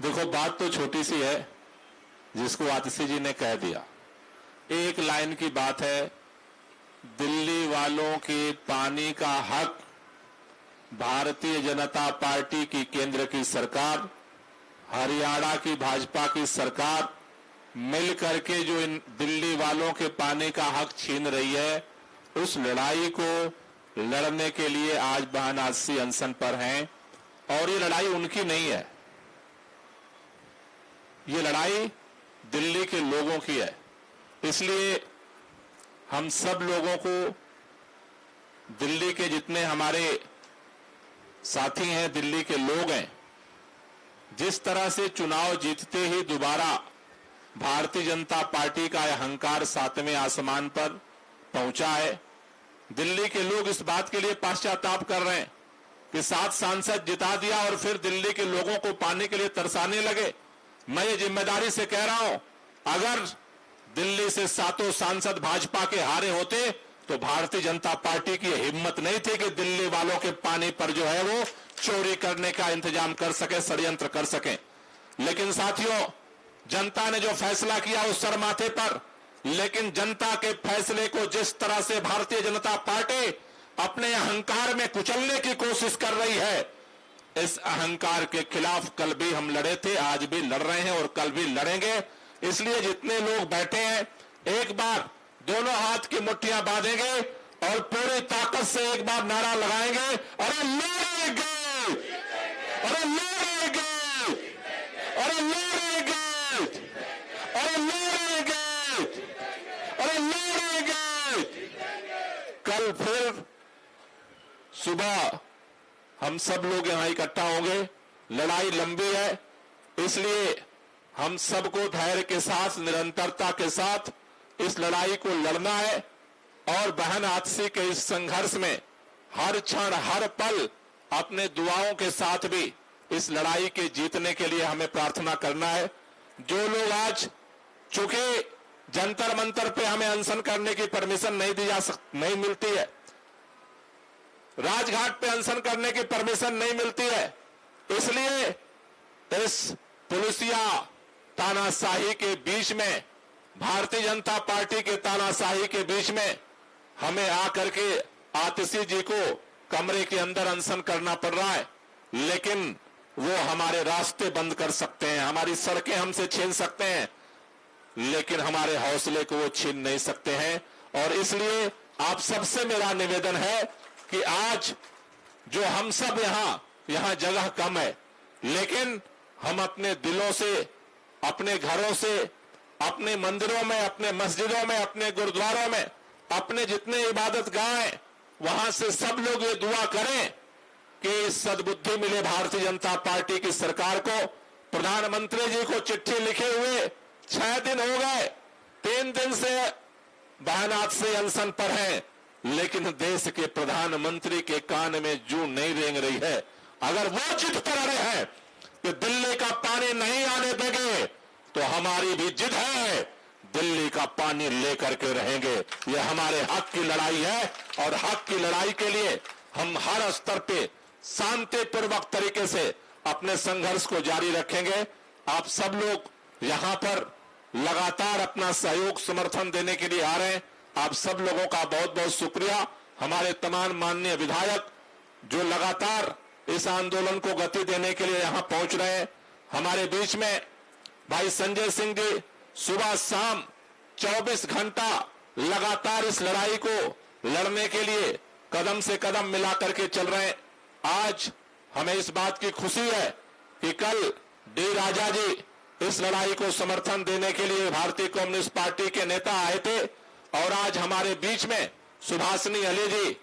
देखो, बात तो छोटी सी है जिसको आतिशी जी ने कह दिया। एक लाइन की बात है, दिल्ली वालों के पानी का हक भारतीय जनता पार्टी की केंद्र की सरकार, हरियाणा की भाजपा की सरकार मिल करके जो इन दिल्ली वालों के पानी का हक छीन रही है, उस लड़ाई को लड़ने के लिए आज बहन आतिशी अनशन पर हैं। और ये लड़ाई उनकी नहीं है, ये लड़ाई दिल्ली के लोगों की है। इसलिए हम सब लोगों को, दिल्ली के जितने हमारे साथी हैं, दिल्ली के लोग हैं, जिस तरह से चुनाव जीतते ही दोबारा भारतीय जनता पार्टी का अहंकार 7वें आसमान पर पहुंचा है, दिल्ली के लोग इस बात के लिए पश्चाताप कर रहे हैं कि 7 सांसद जिता दिया और फिर दिल्ली के लोगों को पाने के लिए तरसाने लगे। मैं ये जिम्मेदारी से कह रहा हूं, अगर दिल्ली से 7 सांसद भाजपा के हारे होते तो भारतीय जनता पार्टी की हिम्मत नहीं थी कि दिल्ली वालों के पानी पर जो है वो चोरी करने का इंतजाम कर सके, षड्यंत्र कर सके। लेकिन साथियों, जनता ने जो फैसला किया उस सर माथे पर, लेकिन जनता के फैसले को जिस तरह से भारतीय जनता पार्टी अपने अहंकार में कुचलने की कोशिश कर रही है, इस अहंकार के खिलाफ कल भी हम लड़े थे, आज भी लड़ रहे हैं और कल भी लड़ेंगे। इसलिए जितने लोग बैठे हैं, एक बार दोनों हाथ की मुट्ठियां बांधेंगे और पूरी ताकत से एक बार नारा लगाएंगे, अरे लड़ेंगे, अरे लड़ेंगे, अरे लड़ेंगे, अरे लड़ेंगे, अरे लड़ेंगे। कल फिर सुबह हम सब लोग यहां इकट्ठा होंगे। लड़ाई लंबी है, इसलिए हम सबको धैर्य के साथ, निरंतरता के साथ इस लड़ाई को लड़ना है। और बहन आतिशी के इस संघर्ष में हर क्षण, हर पल अपने दुआओं के साथ भी इस लड़ाई के जीतने के लिए हमें प्रार्थना करना है। जो लोग आज, चूंकि जंतर मंतर पे हमें अनशन करने की परमिशन नहीं मिलती है, राजघाट पे अनशन करने की परमिशन नहीं मिलती है, इसलिए इस पुलिसिया तानाशाही के बीच में, भारतीय जनता पार्टी के तानाशाही के बीच में हमें आकर के आतिशी जी को कमरे के अंदर अनशन करना पड़ रहा है। लेकिन वो हमारे रास्ते बंद कर सकते हैं, हमारी सड़कें हमसे छीन सकते हैं, लेकिन हमारे हौसले को वो छीन नहीं सकते हैं। और इसलिए आप सबसे मेरा निवेदन है कि आज जो हम सब यहां जगह कम है, लेकिन हम अपने दिलों से, अपने घरों से, अपने मंदिरों में, अपने मस्जिदों में, अपने गुरुद्वारों में, अपने जितने इबादत गाह हैं, वहां से सब लोग ये दुआ करें कि सद्बुद्धि मिले भारतीय जनता पार्टी की सरकार को। प्रधानमंत्री जी को चिट्ठी लिखे हुए 6 दिन हो गए, 3 दिन से बहन आतिशी अनशन पर हैं, लेकिन देश के प्रधानमंत्री के कान में जूं नहीं रेंग रही है। अगर वो जिद पर अड़े हैं कि दिल्ली का पानी नहीं आने देंगे, तो हमारी भी जिद है, दिल्ली का पानी लेकर के रहेंगे। ये हमारे हक की लड़ाई है और हक की लड़ाई के लिए हम हर स्तर पे शांतिपूर्वक तरीके से अपने संघर्ष को जारी रखेंगे। आप सब लोग यहां पर लगातार अपना सहयोग, समर्थन देने के लिए आ रहे हैं। आप सब लोगों का बहुत बहुत शुक्रिया। हमारे तमाम माननीय विधायक जो लगातार इस आंदोलन को गति देने के लिए यहां पहुंच रहे हैं। हमारे बीच में भाई संजय सिंह जी सुबह शाम 24 घंटा लगातार इस लड़ाई को लड़ने के लिए कदम से कदम मिला करके चल रहे हैं। आज हमें इस बात की खुशी है कि कल डी राजा जी इस लड़ाई को समर्थन देने के लिए भारतीय कम्युनिस्ट पार्टी के नेता आए थे, और आज हमारे बीच में सुभाषिनी अली जी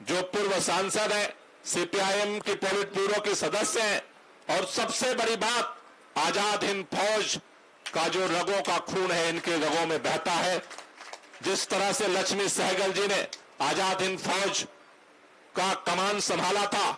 जो पूर्व सांसद हैं, सीपीआईएम की पोलिट ब्यूरो के सदस्य हैं, और सबसे बड़ी बात, आजाद हिंद फौज का जो रगों का खून है इनके रगों में बहता है। जिस तरह से लक्ष्मी सहगल जी ने आजाद हिंद फौज का कमान संभाला था,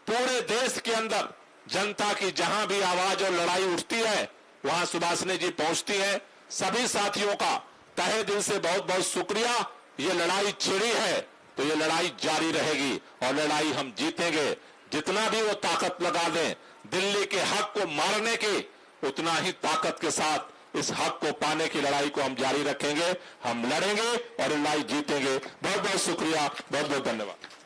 पूरे देश के अंदर जनता की जहां भी आवाज और लड़ाई उठती है, वहां सुभाषिनी जी पहुंचती है। सभी साथियों का तहे दिल से बहुत बहुत शुक्रिया। ये लड़ाई छिड़ी है तो ये लड़ाई जारी रहेगी और लड़ाई हम जीतेंगे। जितना भी वो ताकत लगा दें दिल्ली के हक को मारने की, उतना ही ताकत के साथ इस हक को पाने की लड़ाई को हम जारी रखेंगे। हम लड़ेंगे और लड़ाई जीतेंगे। बहुत बहुत शुक्रिया, बहुत बहुत धन्यवाद।